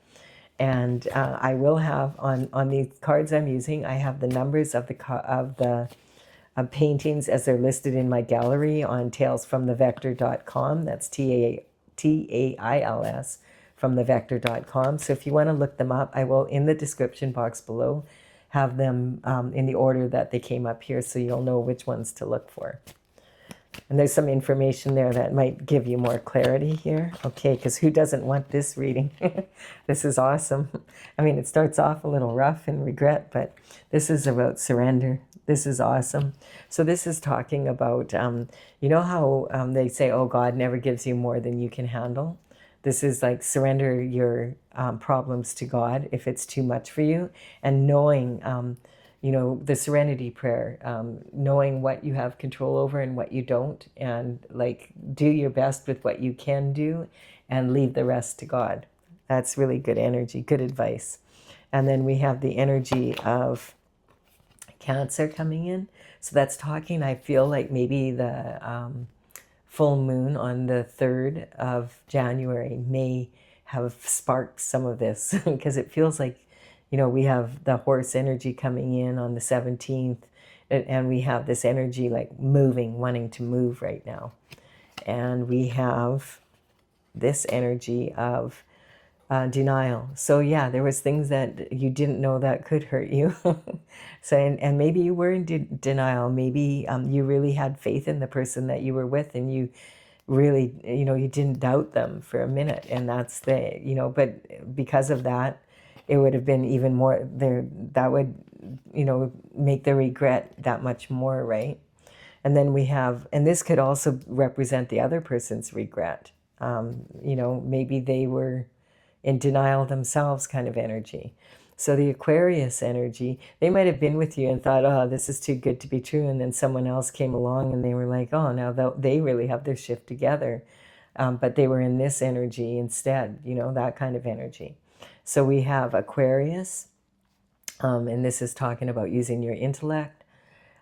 And I will have on these cards I'm using, I have the numbers of the paintings as they're listed in my gallery on talesfromthevector.com. That's TAILS from thevector.com. So if you want to look them up, I will, in the description box below, have them in the order that they came up here, so you'll know which ones to look for. And there's some information there that might give you more clarity here. Okay, because who doesn't want this reading? This is awesome. I mean, it starts off a little rough and regret, but this is about surrender. This is awesome. So this is talking about, you know how they say, oh, God never gives you more than you can handle? This is like surrender your problems to God if it's too much for you, and knowing, the serenity prayer, knowing what you have control over and what you don't, and like do your best with what you can do and leave the rest to God. That's really good energy, good advice. And then we have the energy of Cancer coming in. So that's talking, I feel like maybe the full moon on the 3rd of January may have sparked some of this because it feels like, we have the horse energy coming in on the 17th, and we have this energy like wanting to move right now. And we have this energy of denial. So yeah, there was things that you didn't know that could hurt you. So, and maybe you were in denial. Maybe you really had faith in the person that you were with, and you really, you didn't doubt them for a minute. And that's but because of that, it would have been even more there. That would, make the regret that much more, right? And then we have, and this could also represent the other person's regret. Maybe they were in denial themselves, kind of energy. So the Aquarius energy, they might have been with you and thought, oh, this is too good to be true. And then someone else came along and they were like, oh, now they really have their shift together. but they were in this energy instead, you know, that kind of energy. So we have Aquarius, and this is talking about using your intellect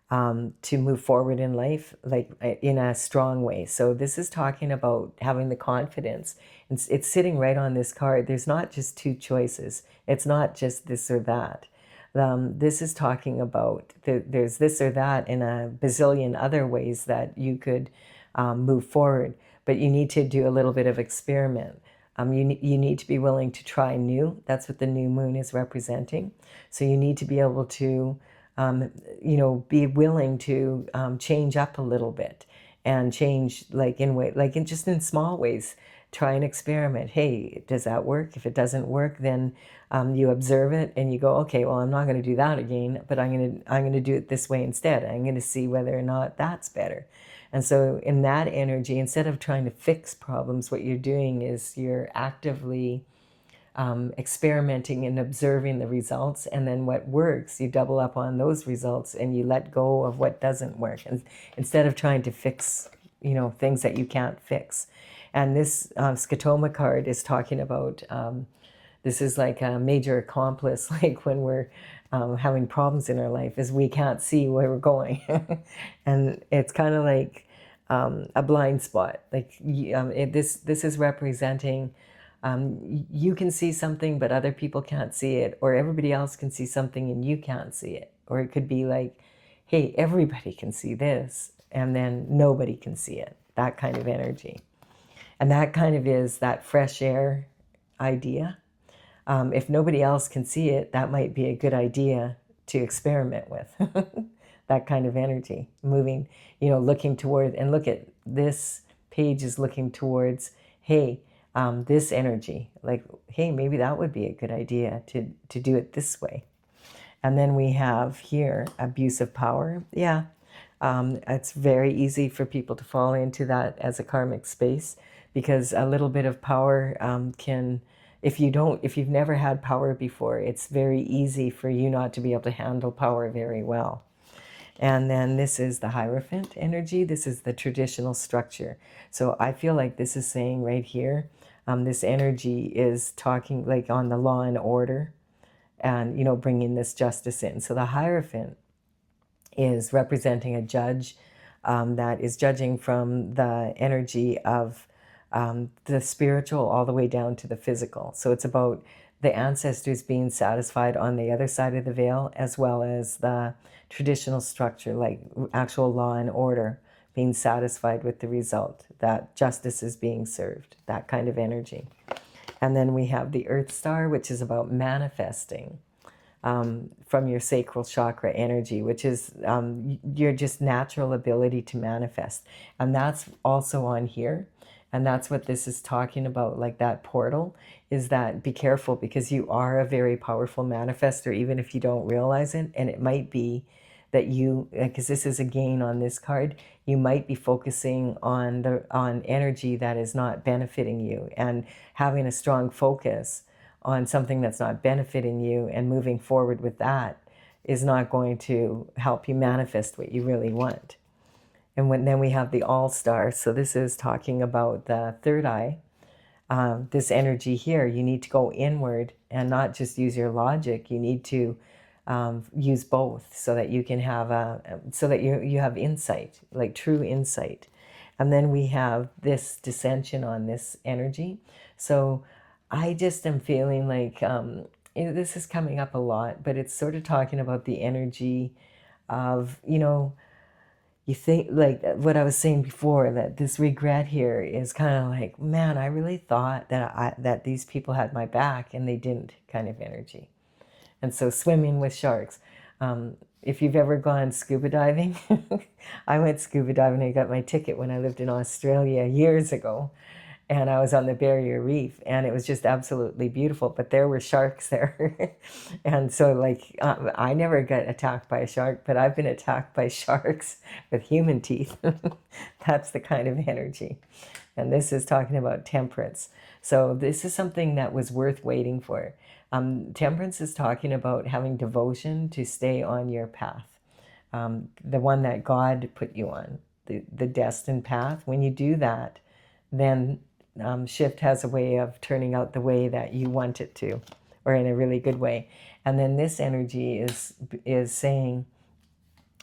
to move forward in life, like in a strong way. So this is talking about having the confidence. It's sitting right on this card. There's not just two choices. It's not just this or that. This is talking about there's this or that in a bazillion other ways that you could move forward, but you need to do a little bit of experiment. You need to be willing to try new. That's what the new moon is representing. So you need to be able to, be willing to change up a little bit and change just in small ways. Try and experiment. Hey, does that work? If it doesn't work, then you observe it and you go, okay, well, I'm not going to do that again, but I'm going to do it this way instead. I'm going to see whether or not that's better. And so in that energy, instead of trying to fix problems, what you're doing is you're actively experimenting and observing the results. And then what works, you double up on those results and you let go of what doesn't work. And instead of trying to fix, things that you can't fix. And this Scotoma card is talking about, this is like a major accomplice, like when we're having problems in our life, is we can't see where we're going. And it's kind of like a blind spot. Like this is representing you can see something, but other people can't see it, or everybody else can see something and you can't see it. Or it could be like, hey, everybody can see this, and then nobody can see it. That kind of energy. And that kind of is that fresh air idea. If nobody else can see it, that might be a good idea to experiment with. That kind of energy, moving, looking toward, and look at this page is looking towards, hey, this energy, like, hey, maybe that would be a good idea to do it this way. And then we have here abuse of power. Yeah, it's very easy for people to fall into that as a karmic space, because a little bit of power can, if you've never had power before, it's very easy for you not to be able to handle power very well. And then this is the Hierophant energy. This is the traditional structure. So I feel like this is saying right here, this energy is talking like on the law and order and, bringing this justice in. So the Hierophant is representing a judge that is judging from the energy of the spiritual all the way down to the physical. So it's about the ancestors being satisfied on the other side of the veil, as well as the traditional structure, like actual law and order, being satisfied with the result, that justice is being served, that kind of energy. And then we have the Earth Star, which is about manifesting from your sacral chakra energy, which is your just natural ability to manifest. And that's also on here. And that's what this is talking about, like that portal, is that be careful, because you are a very powerful manifester, even if you don't realize it. And it might be that you, because this is a gain on this card, you might be focusing on energy that is not benefiting you, and having a strong focus on something that's not benefiting you and moving forward with that is not going to help you manifest what you really want. And then we have the All-Star. So this is talking about the third eye. This energy here, you need to go inward and not just use your logic. You need to use both, so that you can have so that you have insight, like true insight. And then we have this dissension on this energy. So I just am feeling like this is coming up a lot, but it's sort of talking about the energy of, you think, like what I was saying before, that this regret here is kind of like, man, I really thought that these people had my back and they didn't, kind of energy. And so swimming with sharks. If you've ever gone scuba diving, I went scuba diving. I got my ticket when I lived in Australia years ago. And I was on the Barrier Reef, and it was just absolutely beautiful. But there were sharks there. And so, like, I never got attacked by a shark, but I've been attacked by sharks with human teeth. That's the kind of energy. And this is talking about temperance. So this is something that was worth waiting for. Temperance is talking about having devotion to stay on your path, the one that God put you on, the destined path. When you do that, then shift has a way of turning out the way that you want it to, or in a really good way. And then this energy is saying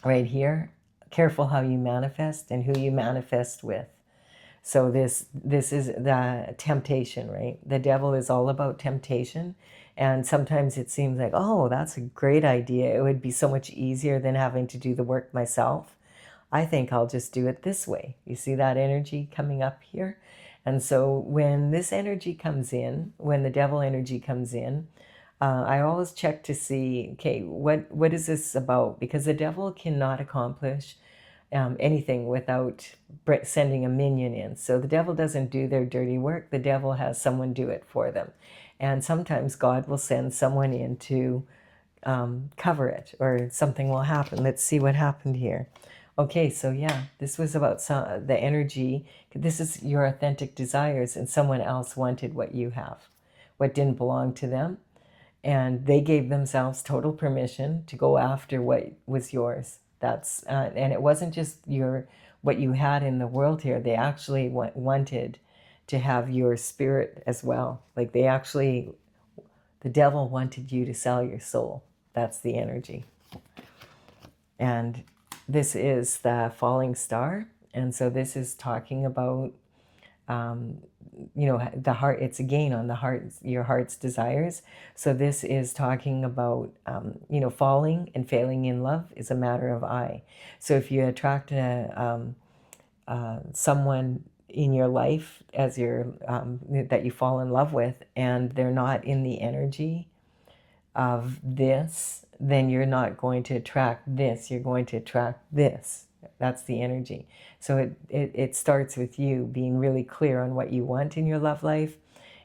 right here, careful how you manifest and who you manifest with. So this is the temptation, right? The devil is all about temptation. And sometimes it seems like, oh, that's a great idea. It would be so much easier than having to do the work myself. I think I'll just do it this way. You see that energy coming up here? And so when this energy comes in, when the devil energy comes in, I always check to see, okay, what is this about? Because the devil cannot accomplish anything without sending a minion in. So the devil doesn't do their dirty work. The devil has someone do it for them. And sometimes God will send someone in to cover it, or something will happen. Let's see what happened here. Okay, so yeah, this was about the energy. This is your authentic desires, and someone else wanted what you have, what didn't belong to them. And they gave themselves total permission to go after what was yours. And it wasn't just what you had in the world here. They actually wanted to have your spirit as well. Like the devil wanted you to sell your soul. That's the energy. And this is the falling star. And so this is talking about, the heart. It's again on the heart, your heart's desires. So this is talking about, falling and failing in love is a matter of I. So if you attract someone in your life as that you fall in love with, and they're not in the energy of this, then you're not going to attract this. You're going to attract this. That's the energy. So it starts with you being really clear on what you want in your love life,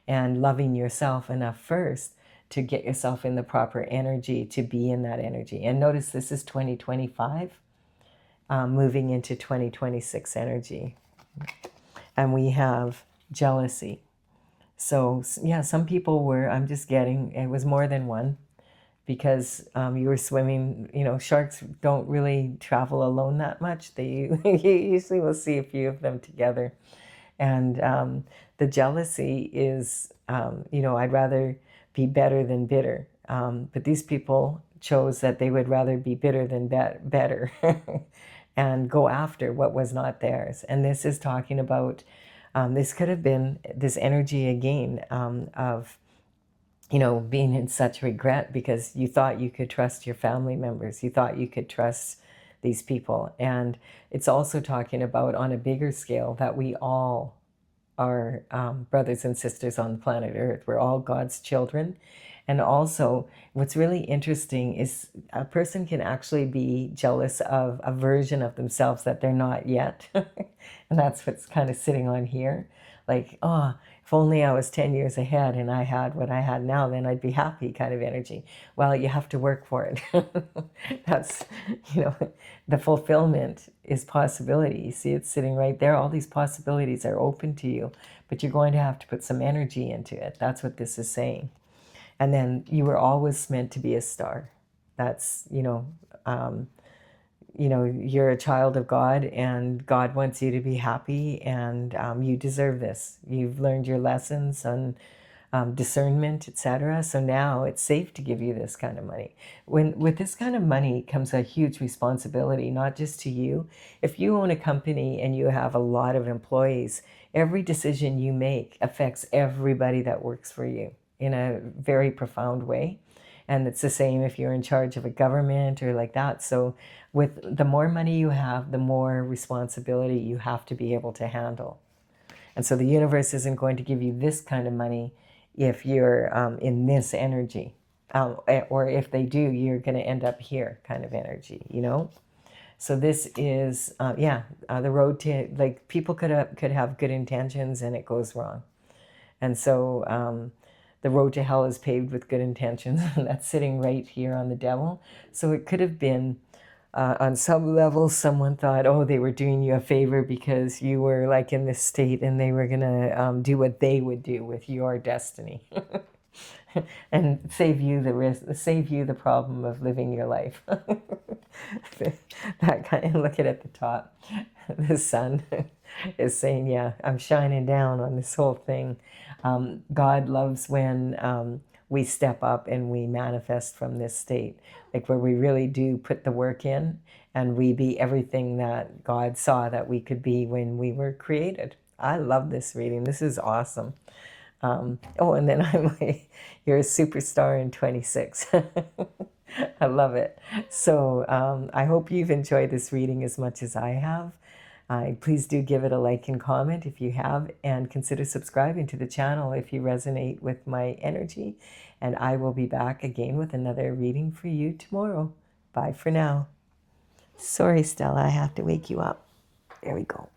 and loving yourself enough first to get yourself in the proper energy to be in that energy. And notice this is 2025, moving into 2026 energy. And we have jealousy. So yeah, some people were, I'm just getting, it was more than one, because you were swimming, sharks don't really travel alone that much. You usually will see a few of them together. And the jealousy is, I'd rather be better than bitter. But these people chose that they would rather be bitter than better and go after what was not theirs. And this is talking about, this could have been this energy again of, being in such regret because you thought you could trust your family members. You thought you could trust these people. And it's also talking about, on a bigger scale, that we all are brothers and sisters on the planet Earth. We're all God's children. And also, what's really interesting is a person can actually be jealous of a version of themselves that they're not yet. And that's what's kind of sitting on here. Like, oh, if only I was 10 years ahead and I had what I had now, then I'd be happy kind of energy. Well, you have to work for it. That's, the fulfillment is possibility. You see, it's sitting right there. All these possibilities are open to you, but you're going to have to put some energy into it. That's what this is saying. And then you were always meant to be a star. That's, you're a child of God, and God wants you to be happy, and you deserve this. You've learned your lessons on discernment, etc. So now it's safe to give you this kind of money. With this kind of money comes a huge responsibility, not just to you. If you own a company and you have a lot of employees, every decision you make affects everybody that works for you in a very profound way. And it's the same if you're in charge of a government or like that. So with the more money you have, the more responsibility you have to be able to handle. And so the universe isn't going to give you this kind of money if you're in this energy. Or if they do, you're going to end up here kind of energy, So this is, the road to, like, people could have good intentions and it goes wrong. And so the road to hell is paved with good intentions, and that's sitting right here on the devil. So it could have been, on some level, someone thought, oh, they were doing you a favor because you were like in this state, and they were going to do what they would do with your destiny. and save you the risk, save you the problem of living your life. That kind of, look at the top. The sun is saying, yeah, I'm shining down on this whole thing. God loves when we step up and we manifest from this state, like where we really do put the work in and we be everything that God saw that we could be when we were created. I love this reading. This is awesome. Oh, and then I'm like, you're a superstar in 26. I love it. So I hope you've enjoyed this reading as much as I have. Please do give it a like and comment if you have, and consider subscribing to the channel if you resonate with my energy. And I will be back again with another reading for you tomorrow. Bye for now. Sorry, Stella, I have to wake you up. There we go.